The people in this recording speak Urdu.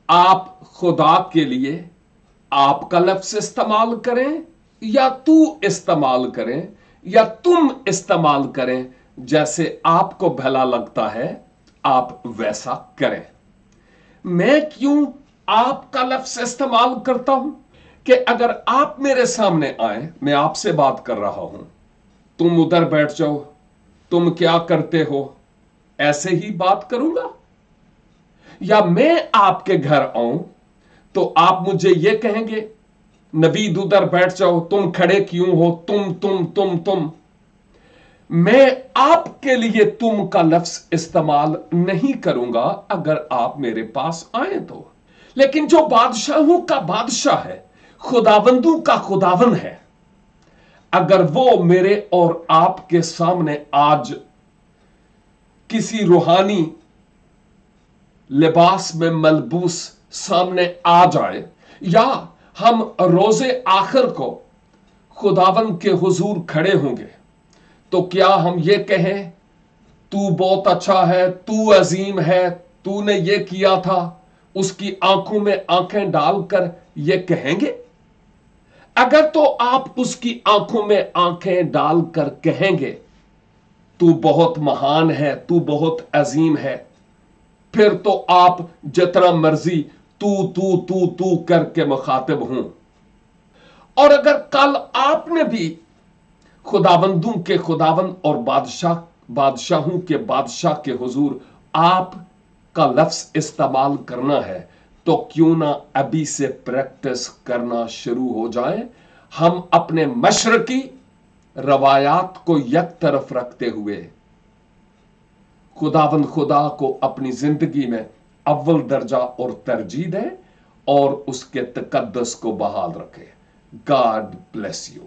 آپ خدا کے لیے آپ کا لفظ استعمال کریں یا تو استعمال کریں یا تم استعمال کریں، جیسے آپ کو بھلا لگتا ہے آپ ویسا کریں۔ میں کیوں آپ کا لفظ استعمال کرتا ہوں کہ اگر آپ میرے سامنے آئیں، میں آپ سے بات کر رہا ہوں، تم ادھر بیٹھ جاؤ، تم کیا کرتے ہو، ایسے ہی بات کروں گا؟ یا میں آپ کے گھر آؤں تو آپ مجھے یہ کہیں گے نوید ادھر بیٹھ جاؤ، تم کھڑے کیوں ہو، تم میں آپ کے لیے تم کا لفظ استعمال نہیں کروں گا اگر آپ میرے پاس آئیں تو۔ لیکن جو بادشاہوں کا بادشاہ ہے، خداوندوں کا خداوند ہے، اگر وہ میرے اور آپ کے سامنے آج کسی روحانی لباس میں ملبوس سامنے آ جائے، یا ہم روز آخر کو خداوند کے حضور کھڑے ہوں گے، تو کیا ہم یہ کہیں تو بہت اچھا ہے، تو عظیم ہے، تو نے یہ کیا تھا؟ اس کی آنکھوں میں آنکھیں ڈال کر یہ کہیں گے؟ اگر تو آپ اس کی آنکھوں میں آنکھیں ڈال کر کہیں گے تو بہت مہان ہے، تو بہت عظیم ہے، پھر تو آپ جتنا مرضی تو کر کے مخاطب ہوں۔ اور اگر کل آپ نے بھی خداوندوں کے خداوند اور بادشاہوں کے بادشاہ کے حضور آپ کا لفظ استعمال کرنا ہے، تو کیوں نہ ابھی سے پریکٹس کرنا شروع ہو جائے۔ ہم اپنے مشرقی روایات کو یک طرف رکھتے ہوئے خداوند خدا کو اپنی زندگی میں اول درجہ اور ترجیح دیں اور اس کے تقدس کو بحال رکھیں۔ God bless you.